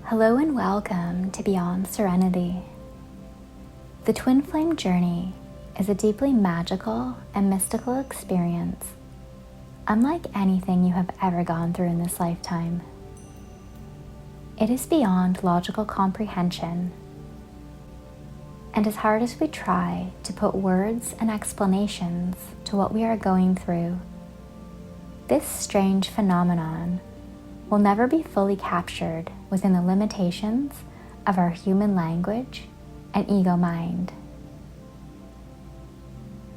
Hello and welcome to Beyond Serenity. The twin flame journey is a deeply magical and mystical experience, unlike anything you have ever gone through in this lifetime. It is beyond logical comprehension, and as hard as we try to put words and explanations to what we are going through, this strange phenomenon will never be fully captured within the limitations of our human language and ego mind.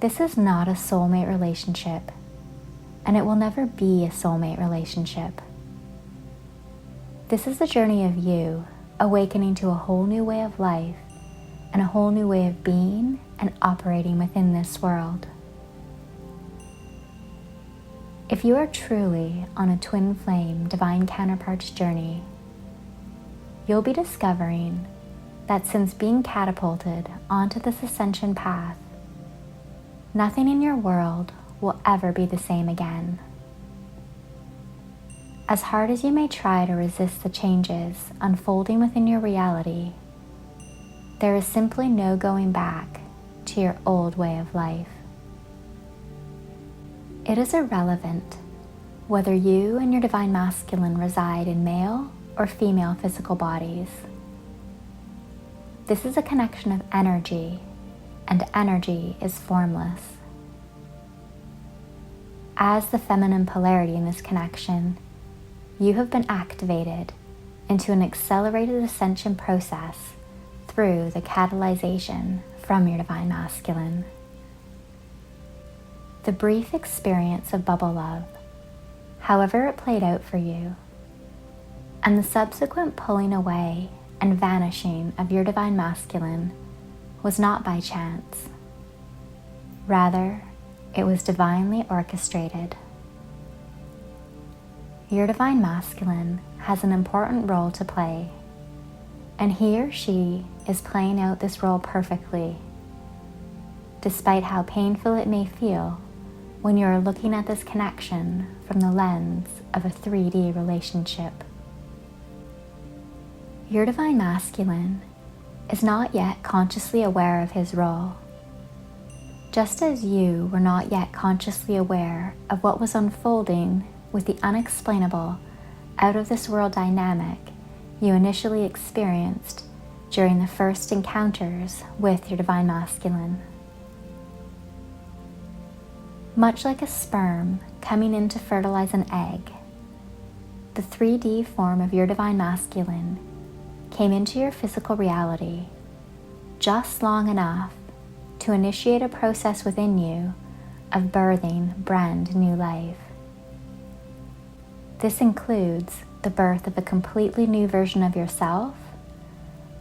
This is not a soulmate relationship, and it will never be a soulmate relationship. This is the journey of you awakening to a whole new way of life and a whole new way of being and operating within this world. If you are truly on a twin flame divine counterparts journey, you'll be discovering that since being catapulted onto this ascension path, nothing in your world will ever be the same again. As hard as you may try to resist the changes unfolding within your reality, there is simply no going back to your old way of life. It is irrelevant whether you and your divine masculine reside in male or female physical bodies. This is a connection of energy, and energy is formless. As the feminine polarity in this connection, you have been activated into an accelerated ascension process through the catalyzation from your divine masculine. The brief experience of bubble love, however it played out for you, and the subsequent pulling away and vanishing of your divine masculine was not by chance. Rather, it was divinely orchestrated. Your divine masculine has an important role to play, and he or she is playing out this role perfectly, despite how painful it may feel when you are looking at this connection from the lens of a 3D relationship. Your divine masculine is not yet consciously aware of his role, just as you were not yet consciously aware of what was unfolding with the unexplainable, out of this world dynamic you initially experienced during the first encounters with your divine masculine. Much like a sperm coming in to fertilize an egg, the 3D form of your divine masculine came into your physical reality just long enough to initiate a process within you of birthing brand new life. This includes the birth of a completely new version of yourself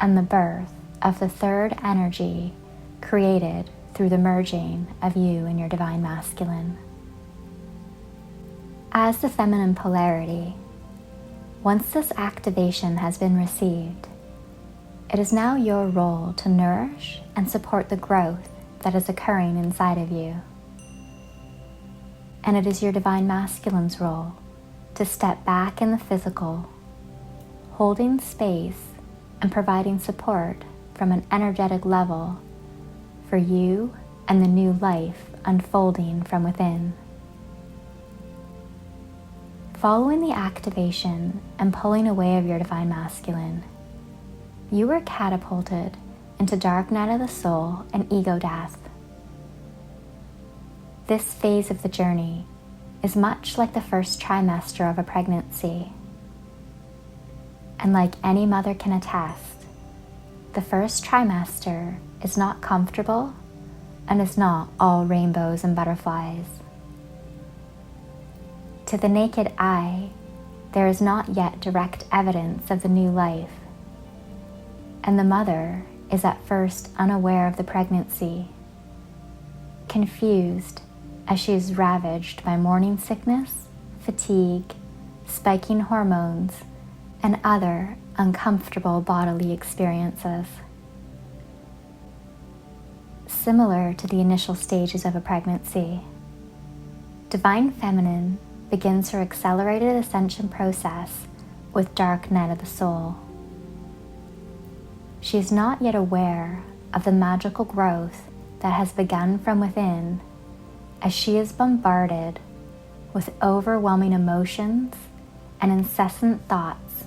and the birth of the third energy created through the merging of you and your divine masculine. As the feminine polarity, once this activation has been received, it is now your role to nourish and support the growth that is occurring inside of you. And it is your divine masculine's role to step back in the physical, holding space and providing support from an energetic level for you and the new life unfolding from within. Following the activation and pulling away of your divine masculine, you were catapulted into dark night of the soul and ego death. This phase of the journey is much like the first trimester of a pregnancy. And like any mother can attest, the first trimester is not comfortable and is not all rainbows and butterflies. To the naked eye, there is not yet direct evidence of the new life, and the mother is at first unaware of the pregnancy, confused as she is ravaged by morning sickness, fatigue, spiking hormones, and other uncomfortable bodily experiences. Similar to the initial stages of a pregnancy, Divine Feminine begins her accelerated ascension process with dark night of the soul, She is not yet aware of the magical growth that has begun from within as she is bombarded with overwhelming emotions and incessant thoughts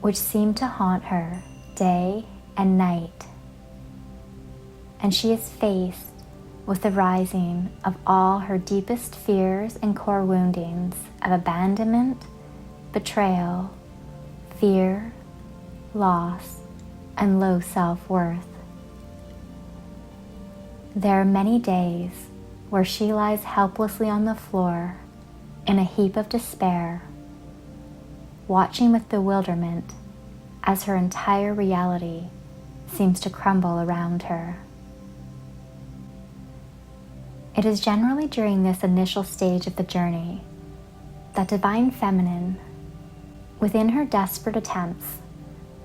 which seem to haunt her day and night. And she is faced with the rising of all her deepest fears and core woundings of abandonment, betrayal, fear, loss, and low self-worth. There are many days where she lies helplessly on the floor in a heap of despair, watching with bewilderment as her entire reality seems to crumble around her. It is generally during this initial stage of the journey that Divine Feminine, within her desperate attempts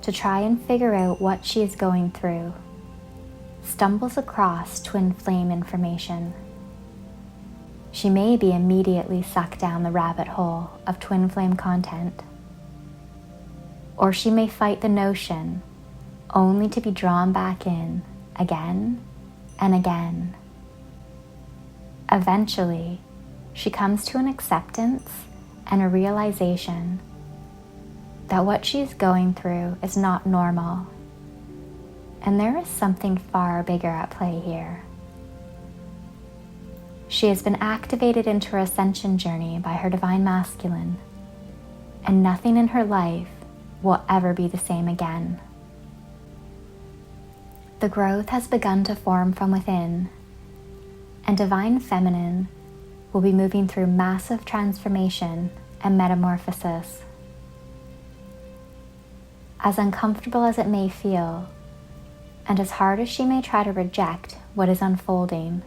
to try and figure out what she is going through, stumbles across twin flame information. She may be immediately sucked down the rabbit hole of twin flame content, or she may fight the notion only to be drawn back in again and again. Eventually, she comes to an acceptance and a realization that what she is going through is not normal, and there is something far bigger at play here. She has been activated into her ascension journey by her divine masculine, and nothing in her life will ever be the same again. The growth has begun to form from within, and Divine Feminine will be moving through massive transformation and metamorphosis. As uncomfortable as it may feel, and as hard as she may try to reject what is unfolding,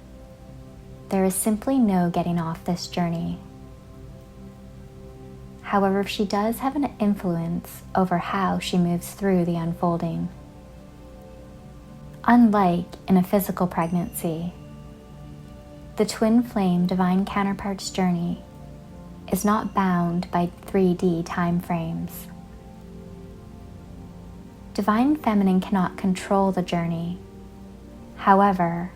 there is simply no getting off this journey. However, she does have an influence over how she moves through the unfolding. Unlike in a physical pregnancy, the twin flame divine counterpart's journey is not bound by 3D time frames. Divine Feminine cannot control the journey. However,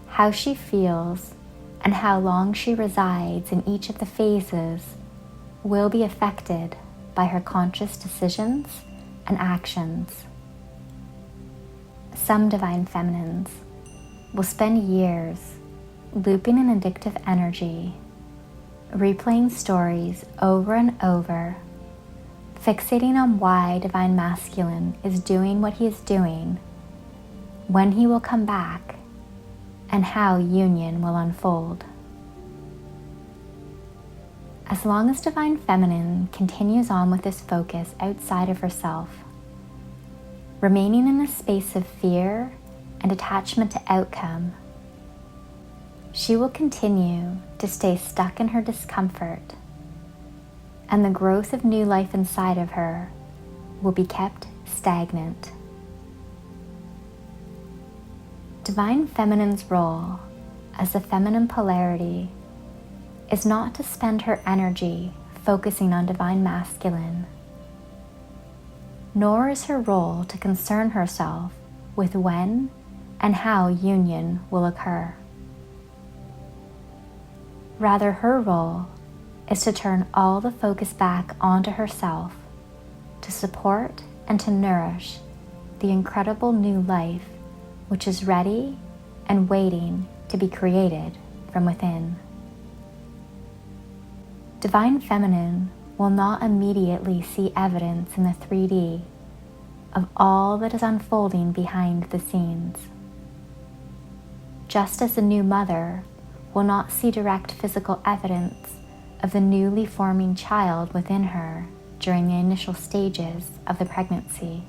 how she feels and how long she resides in each of the phases will be affected by her conscious decisions and actions. Some Divine Feminines will spend years looping an addictive energy, replaying stories over and over, fixating on why Divine Masculine is doing what he is doing, when he will come back, and how union will unfold. As long as Divine Feminine continues on with this focus outside of herself, remaining in a space of fear and attachment to outcome, she will continue to stay stuck in her discomfort, and the growth of new life inside of her will be kept stagnant. Divine Feminine's role as the feminine polarity is not to spend her energy focusing on Divine Masculine, nor is her role to concern herself with when and how union will occur. Rather, her role is to turn all the focus back onto herself, to support and to nourish the incredible new life which is ready and waiting to be created from within. Divine Feminine will not immediately see evidence in the 3D of all that is unfolding behind the scenes. Just as the new mother will not see direct physical evidence of the newly forming child within her during the initial stages of the pregnancy,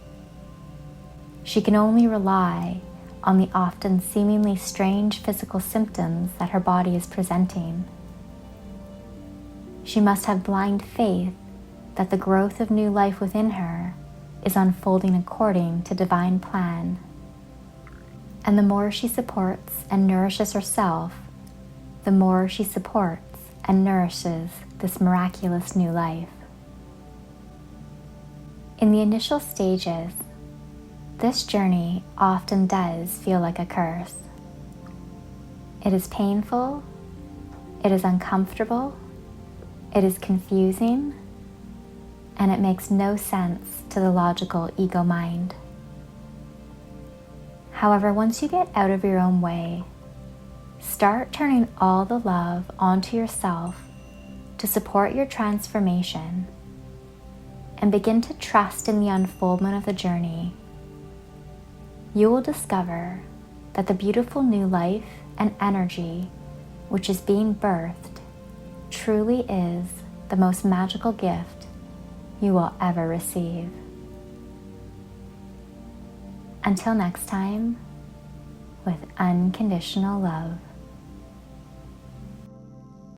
she can only rely on the often seemingly strange physical symptoms that her body is presenting. She must have blind faith that the growth of new life within her is unfolding according to divine plan. And the more she supports and nourishes herself, the more she supports and nourishes this miraculous new life. In the initial stages, This journey often does feel like a curse. It is painful, it is uncomfortable, it is confusing, and it makes no sense to the logical ego mind. However, once you get out of your own way, start turning all the love onto yourself to support your transformation, and begin to trust in the unfoldment of the journey, you will discover that the beautiful new life and energy which is being birthed truly is the most magical gift you will ever receive. Until next time, with unconditional love.